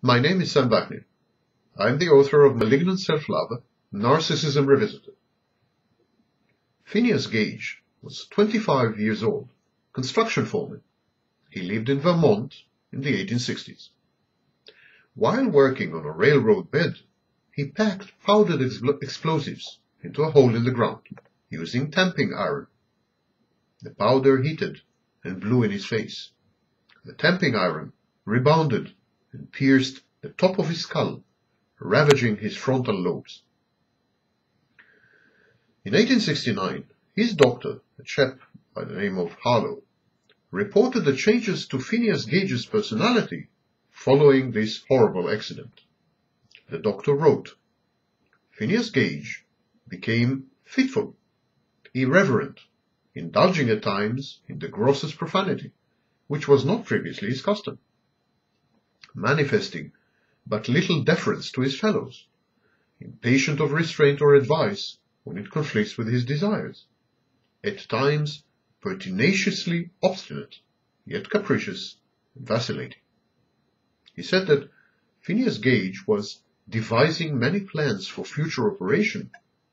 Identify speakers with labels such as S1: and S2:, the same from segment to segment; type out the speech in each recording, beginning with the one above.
S1: My name is Sam Vaknin. I am the author of Malignant Self-Love, Narcissism Revisited. Phineas Gage was 25 years old, construction foreman. He lived in Vermont in the 1860s. While working on a railroad bed, he packed powdered explosives into a hole in the ground using tamping iron. The powder heated and blew in his face. The tamping iron rebounded and pierced the top of his skull, ravaging his frontal lobes. In 1869, his doctor, a chap by the name of Harlow, reported the changes to Phineas Gage's personality following this horrible accident. The doctor wrote, "Phineas Gage became fitful, irreverent, indulging at times in the grossest profanity, which was not previously his custom, manifesting but little deference to his fellows, impatient of restraint or advice when it conflicts with his desires, at times pertinaciously obstinate, yet capricious and vacillating." He said that Phineas Gage was devising many plans for future operation,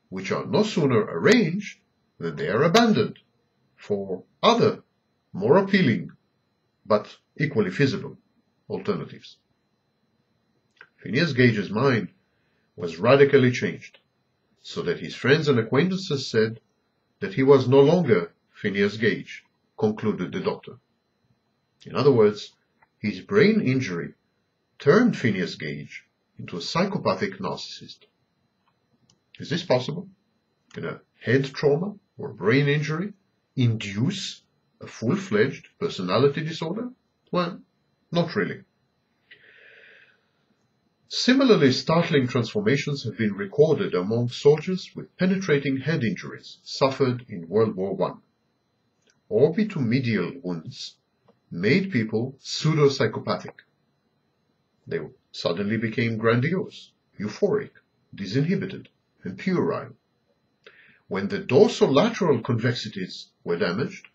S1: which are no sooner arranged than they are abandoned for other, more appealing, but equally feasible alternatives. Phineas Gage's mind was radically changed, so that his friends and acquaintances said that he was no longer Phineas Gage, concluded the doctor. In other words, his brain injury turned Phineas Gage into a psychopathic narcissist. Is this possible? Can a head trauma or brain injury induce a full-fledged personality disorder? Well, not really. Similarly startling transformations have been recorded among soldiers with penetrating head injuries suffered in World War I. Orbitomedial wounds made people pseudo-psychopathic. They suddenly became grandiose, euphoric, disinhibited, and puerile. When the dorsolateral convexities were damaged,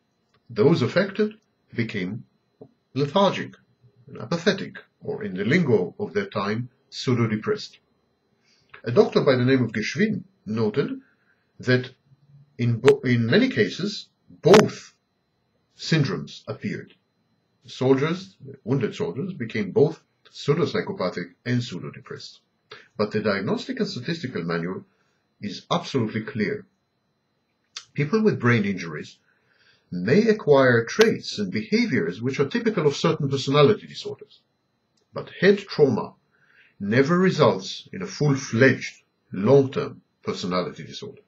S1: those affected became lethargic and apathetic, or in the lingo of their time, pseudo-depressed. A doctor by the name of Geschwin noted that in many cases, both syndromes appeared. The wounded soldiers became both pseudo-psychopathic and pseudo-depressed. But the Diagnostic and Statistical Manual is absolutely clear. People with brain injuries may acquire traits and behaviors which are typical of certain personality disorders, but head trauma never results in a full-fledged, long-term personality disorder.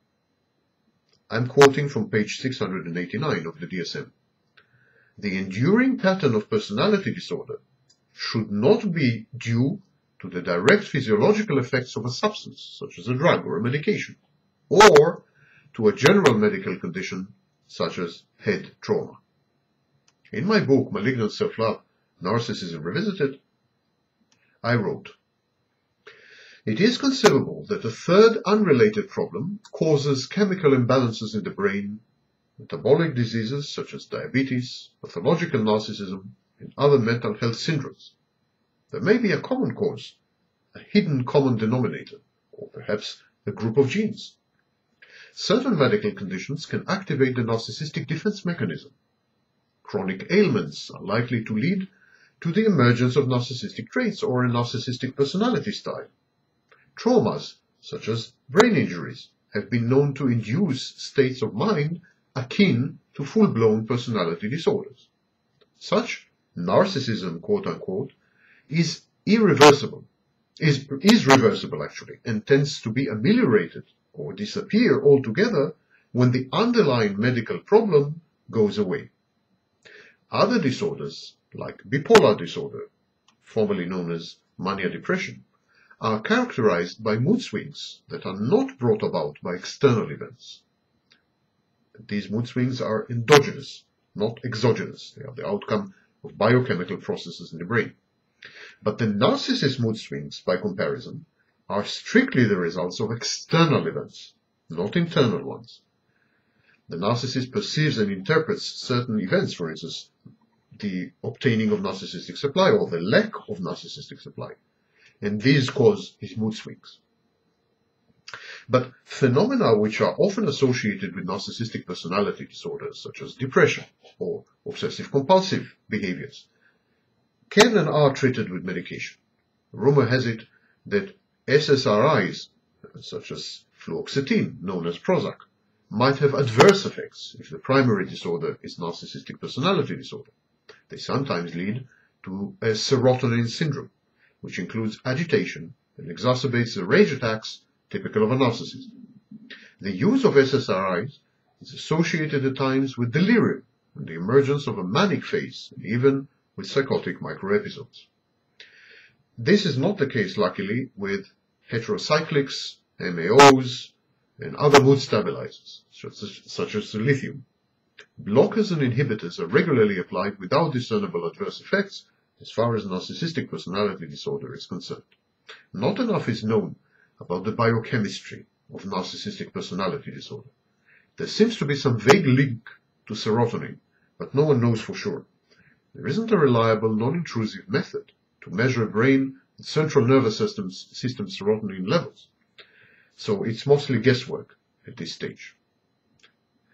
S1: I'm quoting from page 689 of the DSM. The enduring pattern of personality disorder should not be due to the direct physiological effects of a substance, such as a drug or a medication, or to a general medical condition, such as head trauma. In my book, Malignant Self-Love, Narcissism Revisited, I wrote, "It is conceivable that a third unrelated problem causes chemical imbalances in the brain, metabolic diseases such as diabetes, pathological narcissism, and other mental health syndromes. There may be a common cause, a hidden common denominator, or perhaps a group of genes. Certain medical conditions can activate the narcissistic defense mechanism. Chronic ailments are likely to lead to the emergence of narcissistic traits or a narcissistic personality style. Traumas, such as brain injuries, have been known to induce states of mind akin to full-blown personality disorders. Such narcissism, quote-unquote, is reversible actually, and tends to be ameliorated or disappear altogether when the underlying medical problem goes away. Other disorders, like bipolar disorder, formerly known as mania depression, are characterized by mood swings that are not brought about by external events. These mood swings are endogenous, not exogenous. They are the outcome of biochemical processes in the brain. But the narcissist mood swings, by comparison, are strictly the results of external events, not internal ones. The narcissist perceives and interprets certain events, for instance, the obtaining of narcissistic supply or the lack of narcissistic supply, and these cause his mood swings. But phenomena which are often associated with narcissistic personality disorders, such as depression or obsessive-compulsive behaviors, can and are treated with medication. Rumor has it that SSRIs, such as fluoxetine, known as Prozac, might have adverse effects if the primary disorder is narcissistic personality disorder. They sometimes lead to a serotonin syndrome, which includes agitation and exacerbates the rage attacks typical of a narcissist. The use of SSRIs is associated at times with delirium and the emergence of a manic phase, and even with psychotic microepisodes. This is not the case, luckily, with heterocyclics, MAOs, and other mood stabilizers, such as lithium. Blockers and inhibitors are regularly applied without discernible adverse effects as far as narcissistic personality disorder is concerned. Not enough is known about the biochemistry of narcissistic personality disorder. There seems to be some vague link to serotonin, but no one knows for sure. There isn't a reliable, non-intrusive method to measure brain and central nervous system serotonin levels, so it's mostly guesswork at this stage.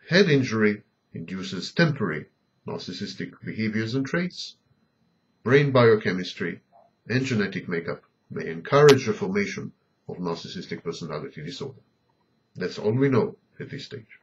S1: Head injury induces temporary narcissistic behaviors and traits. Brain biochemistry and genetic makeup may encourage the formation of narcissistic personality disorder. That's all we know at this stage.